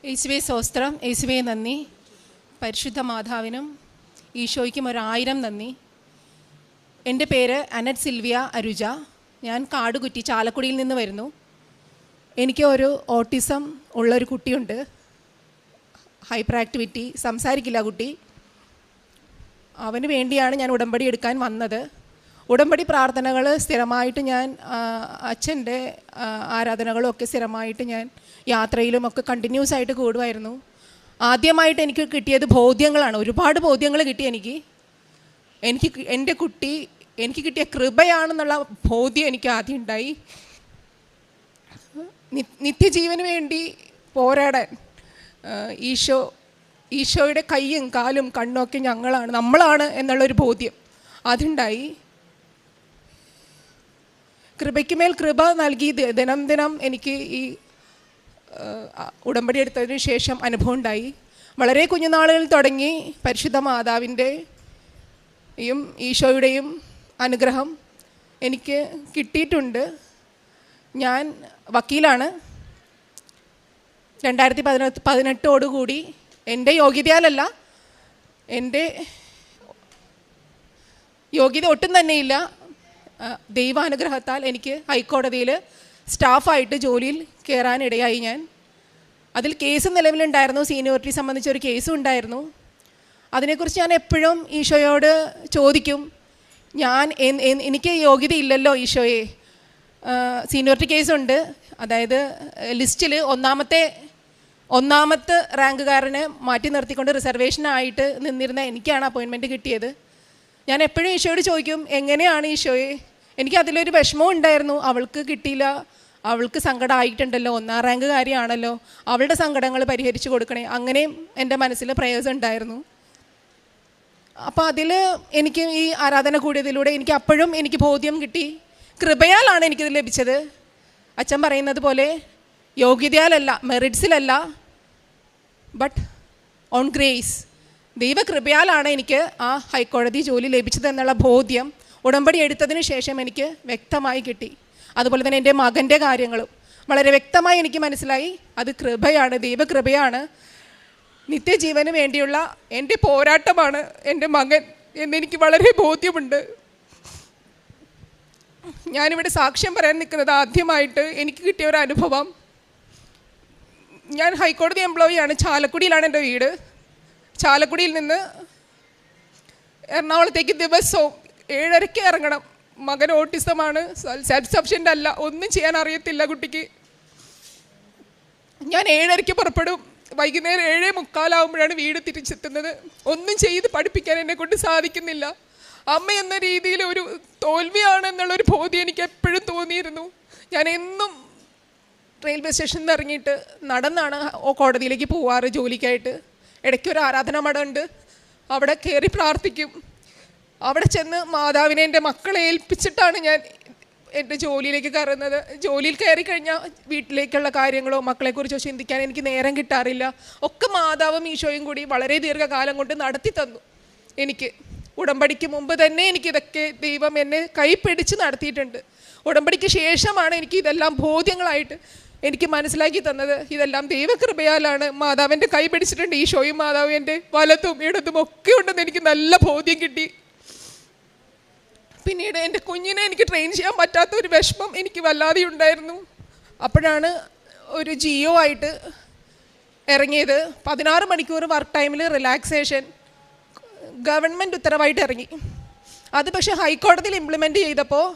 യേശുവേ സ്തോത്രം, യേശുവേ നന്ദി. പരിശുദ്ധ മാതാവിനും ഈശോയ്ക്കും 1000 നന്ദി. എൻ്റെ പേര് അനറ്റ് സിൽവിയ അരുജ. ഞാൻ കാടുകുറ്റി ചാലക്കുടിയിൽ നിന്ന് വരുന്നു. എനിക്ക് ഒരു ഓട്ടിസം ഉള്ളൊരു കുട്ടിയുണ്ട്. ഹൈപ്പർ ആക്ടിവിറ്റി, സംസാരിക്കില്ല കുട്ടി. അവന് വേണ്ടിയാണ് ഞാൻ ഉടമ്പടി എടുക്കാൻ വന്നത്. ഉടമ്പടി പ്രാർത്ഥനകൾ സ്ഥിരമായിട്ട് ഞാൻ അച്ഛൻ്റെ ആരാധനകളും ഒക്കെ സ്ഥിരമായിട്ട് ഞാൻ യാത്രയിലുമൊക്കെ കണ്ടിന്യൂസ് ആയിട്ട് കൂടുമായിരുന്നു. ആദ്യമായിട്ട് എനിക്ക് കിട്ടിയത് ബോധ്യങ്ങളാണ്. ഒരുപാട് ബോധ്യങ്ങൾ കിട്ടി എനിക്ക്. എൻ്റെ കുട്ടി എനിക്ക് കിട്ടിയ കൃപയാണെന്നുള്ള ബോധ്യം എനിക്ക് ആദ്യം ഉണ്ടായി. നിത്യജീവന് വേണ്ടി പോരാടാൻ ഈശോയുടെ കൈയും കാലും കണ്ണൊക്കെ നമ്മളാണ് എന്നുള്ളൊരു ബോധ്യം അതുണ്ടായി. കൃപയ്ക്ക് മേൽ കൃപ നൽകി ദിനം ദിനം എനിക്ക് ഈ ഉടമ്പടി എടുത്തതിന് ശേഷം അനുഭവം ഉണ്ടായി. വളരെ കുഞ്ഞുനാളുകളിൽ തുടങ്ങി പരിശുദ്ധ മാതാവിൻ്റെയും ഈശോയുടെയും അനുഗ്രഹം എനിക്ക് കിട്ടിയിട്ടുണ്ട്. ഞാൻ വക്കീലാണ്. 2018 എൻ്റെ യോഗ്യതയാലല്ല, എൻ്റെ യോഗ്യത ഒട്ടും തന്നെയില്ല, ദൈവാനുഗ്രഹത്താൽ എനിക്ക് ഹൈക്കോടതിയിൽ സ്റ്റാഫായിട്ട് ജോലിയിൽ കയറാനിടയായി. ഞാൻ അതിൽ കേസ് നിലവിലുണ്ടായിരുന്നു. സീനിയോറിറ്റി സംബന്ധിച്ചൊരു കേസും ഉണ്ടായിരുന്നു. അതിനെക്കുറിച്ച് ഞാൻ എപ്പോഴും ഈശോയോട് ചോദിക്കും, എനിക്ക് യോഗ്യതയില്ലല്ലോ ഈശോയെ. സീനിയോറിറ്റി കേസുണ്ട്. അതായത് ലിസ്റ്റിൽ ഒന്നാമത്തെ റാങ്കുകാരനെ മാറ്റി നിർത്തിക്കൊണ്ട് റിസർവേഷനായിട്ട് നിന്നിരുന്ന എനിക്കാണ് അപ്പോയിൻമെൻറ്റ് കിട്ടിയത്. ഞാൻ എപ്പോഴും ഈശോയോട് ചോദിക്കും, എങ്ങനെയാണ് ഈശോയെ, എനിക്ക് അതിലൊരു വിഷമവും ഉണ്ടായിരുന്നു. അവൾക്ക് കിട്ടിയില്ല, അവൾക്ക് സങ്കടമായിട്ടുണ്ടല്ലോ, 1ാം റാങ്കുകാരിയാണല്ലോ, അവളുടെ സങ്കടങ്ങൾ പരിഹരിച്ചു കൊടുക്കണേ. അങ്ങനെയും എൻ്റെ മനസ്സിൽ പ്രയാസം ഉണ്ടായിരുന്നു. അപ്പോൾ അതിൽ എനിക്ക് ഈ ആരാധന കൂടിയതിലൂടെ എനിക്ക് അപ്പോഴും എനിക്ക് ബോധ്യം കിട്ടി, കൃപയാലാണ് എനിക്കിത് ലഭിച്ചത്. അച്ഛൻ പറയുന്നത് പോലെ യോഗ്യതയാലല്ല, മെറിറ്റ്സിലല്ല, ബട്ട് ഓൺ ഗ്രേസ്, ദൈവകൃപയാലാണ് എനിക്ക് ആ ഹൈക്കോടതി ജോലി ലഭിച്ചത് എന്നുള്ള ബോധ്യം ഉടമ്പടി എടുത്തതിന് ശേഷം എനിക്ക് വ്യക്തമായി കിട്ടി. അതുപോലെ തന്നെ എൻ്റെ മകൻ്റെ കാര്യങ്ങളും വളരെ വ്യക്തമായി എനിക്ക് മനസ്സിലായി, അത് കൃപയാണ്, ദൈവകൃപയാണ്. നിത്യജീവന് വേണ്ടിയുള്ള എൻ്റെ പോരാട്ടമാണ് എൻ്റെ മകൻ എന്നെനിക്ക് വളരെ ബോധ്യമുണ്ട്. ഞാനിവിടെ സാക്ഷ്യം പറയാൻ നിൽക്കുന്നത് ആദ്യമായിട്ട് എനിക്ക് കിട്ടിയ ഒരു അനുഭവം. ഞാൻ ഹൈക്കോടതി എംപ്ലോയിയാണ്. ചാലക്കുടിയിലാണ് എൻ്റെ വീട്. ചാലക്കുടിയിൽ നിന്ന് എറണാകുളത്തേക്ക് ദിവസവും 7:30 ഇറങ്ങണം. മകൻ ഓട്ടിസമാണ്, സെൽഫ് സഫിഷ്യൻ്റ് അല്ല, ഒന്നും ചെയ്യാൻ അറിയത്തില്ല കുട്ടിക്ക്. ഞാൻ 7:30 പുറപ്പെടും. വൈകുന്നേരം 7:45 വീട് തിരിച്ചെത്തുന്നത്. ഒന്നും ചെയ്ത് പഠിപ്പിക്കാൻ എന്നെ കൊണ്ട് സാധിക്കുന്നില്ല. അമ്മ എന്ന രീതിയിൽ ഒരു തോൽവിയാണ് എന്നുള്ളൊരു ബോധ്യം എനിക്ക് എപ്പോഴും തോന്നിയിരുന്നു. ഞാൻ എന്നും റെയിൽവേ സ്റ്റേഷനിൽ നിന്ന് ഇറങ്ങിയിട്ട് നടന്നാണ് കോടതിയിലേക്ക് പോവാറ് ജോലിക്കായിട്ട്. ഇടയ്ക്കൊരു ആരാധന മഠമുണ്ട്, അവിടെ കയറി പ്രാർത്ഥിക്കും. അവിടെ ചെന്ന് മാതാവിനെ എൻ്റെ മക്കളെ ഏൽപ്പിച്ചിട്ടാണ് ഞാൻ എൻ്റെ ജോലിയിലേക്ക് കയറുന്നത്. ജോലിയിൽ കയറി കഴിഞ്ഞാൽ വീട്ടിലേക്കുള്ള കാര്യങ്ങളോ മക്കളെക്കുറിച്ചോ ചിന്തിക്കാൻ എനിക്ക് നേരം കിട്ടാറില്ല. ഒക്കെ മാതാവും ഈശോയും കൂടി വളരെ ദീർഘകാലം കൊണ്ട് നടത്തി തന്നു. എനിക്ക് ഉടമ്പടിക്ക് മുമ്പ് തന്നെ എനിക്കിതൊക്കെ ദൈവം എന്നെ കൈപ്പിടിച്ച് നടത്തിയിട്ടുണ്ട്. ഉടമ്പടിക്ക് ശേഷമാണ് എനിക്ക് ഇതെല്ലാം ബോധ്യങ്ങളായിട്ട് എനിക്ക് മനസ്സിലാക്കി തന്നത്. ഇതെല്ലാം ദൈവകൃപയാലാണ്. മാതാവിൻ്റെ കൈ പിടിച്ചിട്ടുണ്ട് ഈശോയും മാതാവും എൻ്റെ വലത്തും ഇടതും ഒക്കെ ഉണ്ടെന്ന് എനിക്ക് നല്ല ബോധ്യം കിട്ടി. പിന്നീട് എൻ്റെ കുഞ്ഞിനെ എനിക്ക് ട്രെയിൻ ചെയ്യാൻ പറ്റാത്തൊരു വിഷമം എനിക്ക് വല്ലാതെ ഉണ്ടായിരുന്നു. അപ്പോഴാണ് ഒരു ജിയോ ആയിട്ട് ഇറങ്ങിയത്. 16 മണിക്കൂർ വർക്ക് ടൈമിൽ റിലാക്സേഷൻ ഗവൺമെൻറ് ഉത്തരവായിട്ട് ഇറങ്ങി. അത് പക്ഷേ ഹൈക്കോടതിയിൽ ഇംപ്ലിമെൻറ്റ് ചെയ്തപ്പോൾ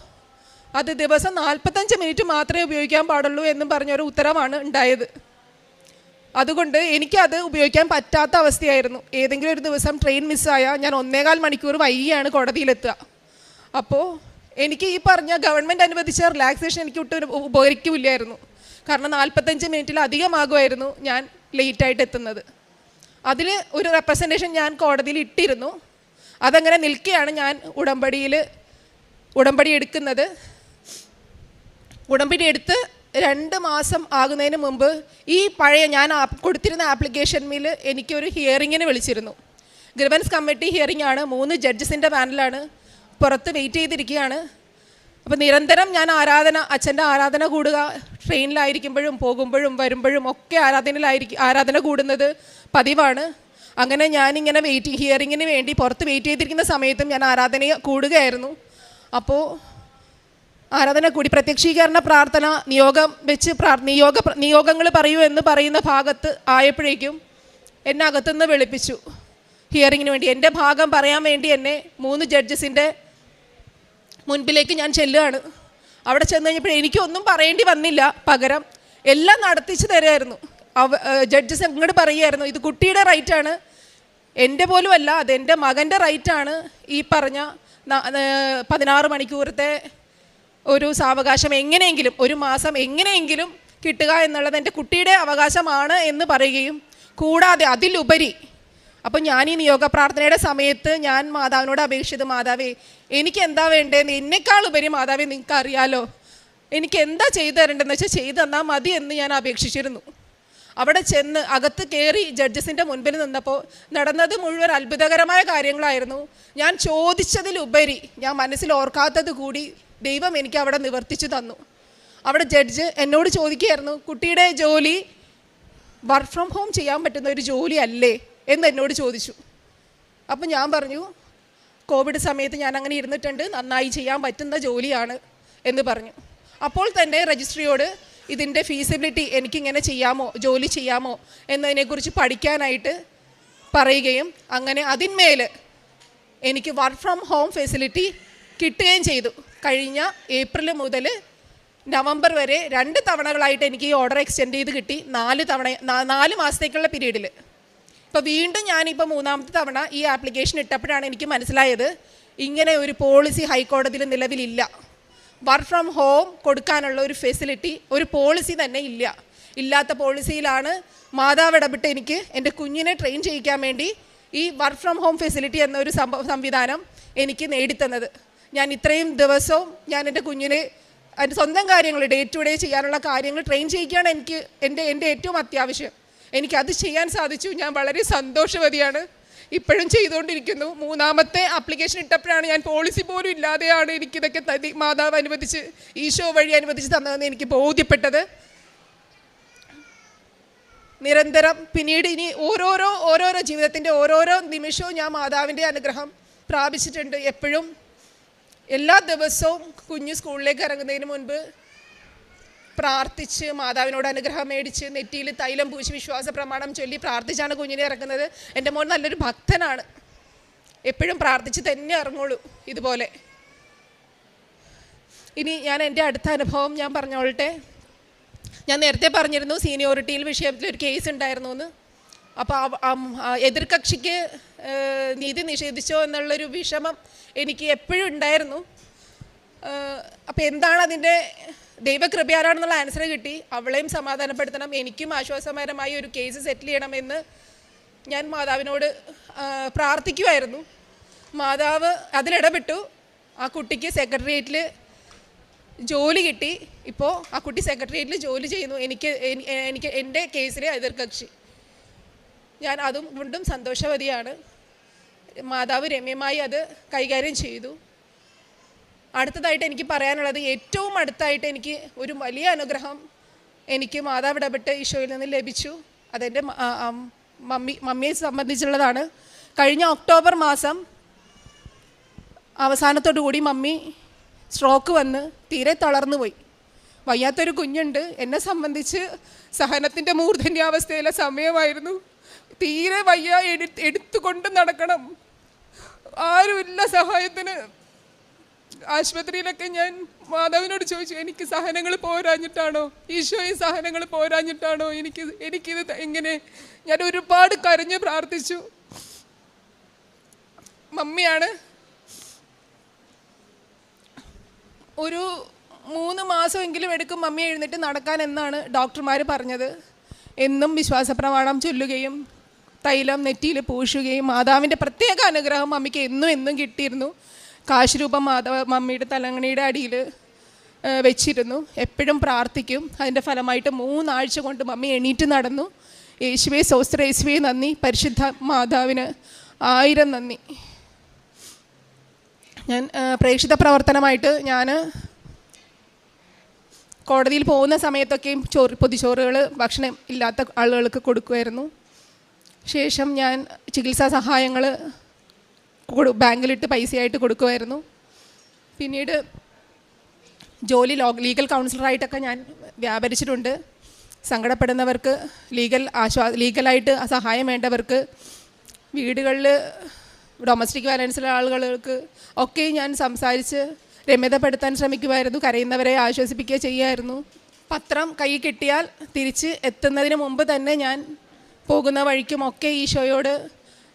അത് ദിവസം 45 മിനിറ്റ് മാത്രമേ ഉപയോഗിക്കാൻ പാടുള്ളൂ എന്നും പറഞ്ഞൊരു ഉത്തരവാണ് ഉണ്ടായത്. അതുകൊണ്ട് എനിക്കത് ഉപയോഗിക്കാൻ പറ്റാത്ത അവസ്ഥയായിരുന്നു. ഏതെങ്കിലും ഒരു ദിവസം ട്രെയിൻ മിസ്സായാൽ ഞാൻ 1.25 മണിക്കൂർ വൈകിയാണ് കോടതിയിലെത്തുക. അപ്പോൾ എനിക്ക് ഈ പറഞ്ഞ ഗവൺമെൻറ് അനുവദിച്ച റിലാക്സേഷൻ എനിക്ക് ഒട്ടും ഉപകരിക്കില്ലായിരുന്നു. കാരണം 45 മിനിറ്റിലധികമാകുമായിരുന്നു ഞാൻ ലേറ്റായിട്ട് എത്തുന്നത്. അതിൽ ഒരു റെപ്രസെൻറ്റേഷൻ ഞാൻ കോടതിയിൽ ഇട്ടിരുന്നു. അതങ്ങനെ നിൽക്കുകയാണ് ഞാൻ ഉടമ്പടി എടുക്കുന്നത്. ഉടമ്പടി എടുത്ത് 2 മാസം ആകുന്നതിന് മുമ്പ് ഈ പഴയ ഞാൻ കൊടുത്തിരുന്ന ആപ്ലിക്കേഷനിൽ എനിക്കൊരു ഹിയറിങ്ങിന് വിളിച്ചിരുന്നു. ഗ്രിവൻസ് കമ്മിറ്റി ഹിയറിംഗ് ആണ്. 3 ജഡ്ജസിൻ്റെ പാനലാണ്. പുറത്ത് വെയിറ്റ് ചെയ്തിരിക്കുകയാണ്. അപ്പോൾ നിരന്തരം ഞാൻ അച്ഛൻ്റെ ആരാധന കൂടുക, ട്രെയിനിലായിരിക്കുമ്പോഴും പോകുമ്പോഴും വരുമ്പോഴും ഒക്കെ ആരാധന കൂടുന്നത് പതിവാണ്. അങ്ങനെ ഞാനിങ്ങനെ ഹിയറിങ്ങിന് വേണ്ടി പുറത്ത് വെയിറ്റ് ചെയ്തിരിക്കുന്ന സമയത്തും ഞാൻ ആരാധന കൂടുകയായിരുന്നു. അപ്പോൾ ആരാധന കൂടി പ്രത്യക്ഷീകരണ പ്രാർത്ഥന നിയോഗം വെച്ച് നിയോഗങ്ങൾ പറയൂ എന്ന് പറയുന്ന ഭാഗത്ത് ആയപ്പോഴേക്കും എന്നെ അകത്തുനിന്ന് വിളിപ്പിച്ചു ഹിയറിങ്ങിന് വേണ്ടി. എൻ്റെ ഭാഗം പറയാൻ വേണ്ടി എന്നെ 3 ജഡ്ജസിൻ്റെ മുൻപിലേക്ക് ഞാൻ ചെല്ലുകയാണ്. അവിടെ ചെന്ന് കഴിഞ്ഞപ്പോൾ എനിക്കൊന്നും പറയേണ്ടി വന്നില്ല, പകരം എല്ലാം നടത്തിച്ച് തരുമായിരുന്നു. ജഡ്ജസ് അങ്ങോട്ട് പറയുമായിരുന്നു, ഇത് കുട്ടിയുടെ റൈറ്റാണ്, എൻ്റെ പോലും അല്ല, അതെൻ്റെ മകൻ്റെ റൈറ്റാണ്. ഈ പറഞ്ഞ 16 മണിക്കൂറത്തെ ഒരു സാവകാശം എങ്ങനെയെങ്കിലും, ഒരു മാസം എങ്ങനെയെങ്കിലും കിട്ടുക എന്നുള്ളത് എൻ്റെ കുട്ടിയുടെ അവകാശമാണ് എന്ന് പറയുകയും, കൂടാതെ അതിലുപരി അപ്പം ഞാൻ ഈ നിയോഗ പ്രാർത്ഥനയുടെ സമയത്ത് ഞാൻ മാതാവിനോട് അപേക്ഷിച്ചത്, മാതാവേ എനിക്ക് എന്താ വേണ്ടതെന്ന് എന്നെക്കാൾ ഉപരി മാതാവേ നിങ്ങൾക്ക് അറിയാലോ, എനിക്ക് എന്താ ചെയ്തു തരേണ്ടതെന്ന് വെച്ചാൽ ചെയ്തു തന്നാൽ മതി എന്ന് ഞാൻ അപേക്ഷിച്ചിരുന്നു. അവിടെ ചെന്ന് അകത്ത് കയറി ജഡ്ജസിൻ്റെ മുൻപിൽ നിന്നപ്പോൾ നടന്നത് മുഴുവൻ അത്ഭുതകരമായ കാര്യങ്ങളായിരുന്നു. ഞാൻ ചോദിച്ചതിലുപരി ഞാൻ മനസ്സിൽ ഓർക്കാത്തത് കൂടി ദൈവം എനിക്ക് അവിടെ നിവർത്തിച്ചു തന്നു. അവിടെ ജഡ്ജ് എന്നോട് ചോദിക്കുകയായിരുന്നു, കുട്ടിയുടെ ജോലി വർക്ക് ഫ്രം ഹോം ചെയ്യാൻ പറ്റുന്ന ഒരു ജോലി അല്ലേ എന്ന് എന്നോട് ചോദിച്ചു. അപ്പം ഞാൻ പറഞ്ഞു, കോവിഡ് സമയത്ത് ഞാൻ അങ്ങനെ ഇരുന്നിട്ടുണ്ട്, നന്നായി ചെയ്യാൻ പറ്റുന്ന ജോലിയാണ് എന്ന് പറഞ്ഞു. അപ്പോൾ തന്നെ രജിസ്ട്രിയോട് ഇതിൻ്റെ ഫീസിബിലിറ്റി എനിക്കിങ്ങനെ ചെയ്യാമോ, ജോലി ചെയ്യാമോ എന്നതിനെക്കുറിച്ച് പഠിക്കാനായിട്ട് പറയുകയും അങ്ങനെ അതിന്മേൽ എനിക്ക് വർക്ക് ഫ്രം ഹോം ഫെസിലിറ്റി കിട്ടുകയും ചെയ്തു. കഴിഞ്ഞ ഏപ്രിൽ മുതൽ നവംബർ വരെ 2 തവണകളായിട്ട് എനിക്ക് ഈ ഓർഡർ എക്സ്റ്റെൻഡ് ചെയ്ത് കിട്ടി. 4 മാസത്തേക്കുള്ള പീരീഡിൽ. ഇപ്പോൾ വീണ്ടും ഞാനിപ്പോൾ 3ാമത്തെ തവണ ഈ ആപ്ലിക്കേഷൻ ഇട്ടപ്പോഴാണ് എനിക്ക് മനസ്സിലായത്, ഇങ്ങനെ ഒരു പോളിസി ഹൈക്കോടതിയിൽ നിലവിലില്ല. വർക്ക് ഫ്രം ഹോം കൊടുക്കാനുള്ള ഒരു ഫെസിലിറ്റി, ഒരു പോളിസി തന്നെ ഇല്ലാത്ത പോളിസിയിലാണ് മാതാവ് ഇടപെട്ട് എനിക്ക് എൻ്റെ കുഞ്ഞിനെ ട്രെയിൻ ചെയ്യിക്കാൻ വേണ്ടി ഈ വർക്ക് ഫ്രം ഹോം ഫെസിലിറ്റി എന്നൊരു സംവിധാനം എനിക്ക് നേടിത്തന്നത്. ഞാൻ ഇത്രയും ദിവസവും ഞാൻ എൻ്റെ കുഞ്ഞിനെ അതിൻ്റെ സ്വന്തം കാര്യങ്ങൾ ഡേ ടു ഡേ ചെയ്യാനുള്ള കാര്യങ്ങൾ ട്രെയിൻ ചെയ്യിക്കുകയാണ് എൻ്റെ ഏറ്റവും അത്യാവശ്യം. എനിക്കത് ചെയ്യാൻ സാധിച്ചു. ഞാൻ വളരെ സന്തോഷവതിയാണ്. ഇപ്പോഴും ചെയ്തുകൊണ്ടിരിക്കുന്നു. 3ാമത്തെ ആപ്ലിക്കേഷൻ ഇട്ടപ്പോഴാണ് ഞാൻ പോളിസി പോലും ഇല്ലാതെയാണ് എനിക്കിതൊക്കെ മാതാവ് അനുവദിച്ച്, ഈശോ വഴി അനുവദിച്ച് തന്നതെന്ന് എനിക്ക് ബോധ്യപ്പെട്ടത്. നിരന്തരം പിന്നീട് ഇനി ഓരോരോ ജീവിതത്തിൻ്റെ ഓരോരോ നിമിഷവും ഞാൻ മാതാവിൻ്റെ അനുഗ്രഹം പ്രാപിച്ചിട്ടുണ്ട്. എപ്പോഴും എല്ലാ ദിവസവും കുഞ്ഞ് സ്കൂളിലേക്ക് ഇറങ്ങുന്നതിന് മുൻപ് പ്രാർത്ഥിച്ച് മാതാവിനോട് അനുഗ്രഹം മേടിച്ച് നെറ്റിയിൽ തൈലം പൂശി വിശ്വാസ പ്രമാണം ചൊല്ലി പ്രാർത്ഥിച്ചാണ് കുഞ്ഞിനെ ഇറക്കുന്നത്. എൻ്റെ മോൻ നല്ലൊരു ഭക്തനാണ്, എപ്പോഴും പ്രാർത്ഥിച്ച് തന്നെ ഇറങ്ങുള്ളൂ ഇതുപോലെ. ഇനി ഞാൻ എൻ്റെ അടുത്ത അനുഭവം ഞാൻ പറഞ്ഞോളട്ടെ. ഞാൻ നേരത്തെ പറഞ്ഞിരുന്നു സീനിയോറിറ്റിയിൽ വിഷയത്തിലൊരു കേസ് ഉണ്ടായിരുന്നു എന്ന്. അപ്പോൾ എതിർകക്ഷിക്ക് നീതി നിഷേധിച്ചോ എന്നുള്ളൊരു വിഷമം എനിക്ക് എപ്പോഴും ഉണ്ടായിരുന്നു. അപ്പോൾ എന്താണ് അതിൻ്റെ ദൈവകൃപയാലാണെന്നുള്ള ആൻസർ കിട്ടി. അവളെയും സമാധാനപ്പെടുത്തണം, എനിക്കും ആശ്വാസകരമായി ഒരു കേസ് സെറ്റിൽ ചെയ്യണമെന്ന് ഞാൻ മാതാവിനോട് പ്രാർത്ഥിക്കുമായിരുന്നു. മാതാവ് അതിലിടപെട്ടു. ആ കുട്ടിക്ക് സെക്രട്ടേറിയറ്റിൽ ജോലി കിട്ടി. ഇപ്പോൾ ആ കുട്ടി സെക്രട്ടേറിയറ്റിൽ ജോലി ചെയ്യുന്നു. എനിക്ക് എൻ്റെ കേസിലെ എതിർകക്ഷി. ഞാൻ അതും കൊണ്ടും സന്തോഷവതിയാണ്. മാതാവ് രമ്യമായി അത് കൈകാര്യം ചെയ്തു. അടുത്തതായിട്ട് എനിക്ക് പറയാനുള്ളത്, ഏറ്റവും അടുത്തായിട്ട് എനിക്ക് ഒരു വലിയ അനുഗ്രഹം എനിക്ക് മാതാവ് ഇടപെട്ട് ഈശോയിൽ നിന്ന് ലഭിച്ചു. അതെൻ്റെ മമ്മിയെ സംബന്ധിച്ചുള്ളതാണ്. കഴിഞ്ഞ ഒക്ടോബർ മാസം അവസാനത്തോടു കൂടി മമ്മി സ്ട്രോക്ക് വന്ന് തീരെ തളർന്നു പോയി. വയ്യാത്തൊരു കുഞ്ഞുണ്ട്. എന്നെ സംബന്ധിച്ച് സഹനത്തിൻ്റെ മൂർധന്യാവസ്ഥയിലെ സമയമായിരുന്നു. തീരെ വയ്യ, എടുത്തുകൊണ്ട് നടക്കണം, ആരുമില്ല സഹായത്തിന്. ആശുപത്രിയിലൊക്കെ ഞാൻ മാതാവിനോട് ചോദിച്ചു, എനിക്ക് സഹനങ്ങൾ പോരാഞ്ഞിട്ടാണോ ഈശോ, ഈ സഹനങ്ങൾ പോരാഞ്ഞിട്ടാണോ എനിക്കിത് എങ്ങനെ? ഞാൻ ഒരുപാട് കരഞ്ഞ് പ്രാർത്ഥിച്ചു. മമ്മിയാണ് ഒരു 3 മാസമെങ്കിലും എടുക്കും മമ്മി എഴുന്നേറ്റ് നടക്കാൻ എന്നാണ് ഡോക്ടർമാർ പറഞ്ഞത്. എന്നും വിശ്വാസപ്രമാണം ചൊല്ലുകയും തൈലം നെറ്റിയിൽ പൂശുകയും മാതാവിൻ്റെ പ്രത്യേക അനുഗ്രഹം മമ്മിക്ക് എന്നും കിട്ടിയിരുന്നു. കാശുരൂപം മമ്മിയുടെ തലങ്ങണിയുടെ അടിയിൽ വെച്ചിരുന്നു. എപ്പോഴും പ്രാർത്ഥിക്കും. അതിൻ്റെ ഫലമായിട്ട് 3 ആഴ്ച കൊണ്ട് മമ്മി എണീറ്റ് നടന്നു. യേശുവേ സ്തോത്രം, യേശുവേ നന്ദി, പരിശുദ്ധ മാതാവിന് 1000 നന്ദി. ഞാൻ പ്രേക്ഷിത പ്രവർത്തനമായിട്ട് ഞാൻ കോടതിയിൽ പോകുന്ന സമയത്തൊക്കെയും പൊതിച്ചോറുകൾ ഭക്ഷണം ഇല്ലാത്ത ആളുകൾക്ക് കൊടുക്കുമായിരുന്നു. ശേഷം ഞാൻ ചികിത്സാ സഹായങ്ങൾ ബാങ്കിലിട്ട് പൈസയായിട്ട് കൊടുക്കുമായിരുന്നു. പിന്നീട് ലീഗൽ കൗൺസിലറായിട്ടൊക്കെ ഞാൻ വ്യാപരിച്ചിട്ടുണ്ട്. സങ്കടപ്പെടുന്നവർക്ക് ലീഗലായിട്ട് സഹായം വേണ്ടവർക്ക്, വീടുകളിൽ ഡൊമസ്റ്റിക് വയലൻസിലെ ആളുകൾക്ക് ഒക്കെ ഞാൻ സംസാരിച്ച് രമ്യതപ്പെടുത്താൻ ശ്രമിക്കുമായിരുന്നു. കരയുന്നവരെ ആശ്വസിപ്പിക്കുക ചെയ്യുമായിരുന്നു. പത്രം കൈ കിട്ടിയാൽ തിരിച്ച് എത്തുന്നതിന് മുമ്പ് തന്നെ ഞാൻ പോകുന്ന വഴിക്കുമൊക്കെ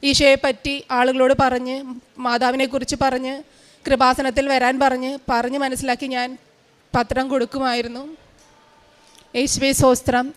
ഈശോയെപ്പറ്റി ആളുകളോട് പറഞ്ഞ്, മാതാവിനെക്കുറിച്ച് പറഞ്ഞ്, കൃപാസനത്തിൽ വരാൻ പറഞ്ഞ് മനസ്സിലാക്കി ഞാൻ പത്രം കൊടുക്കുമായിരുന്നു. യേശുവേ സ്തോത്രം.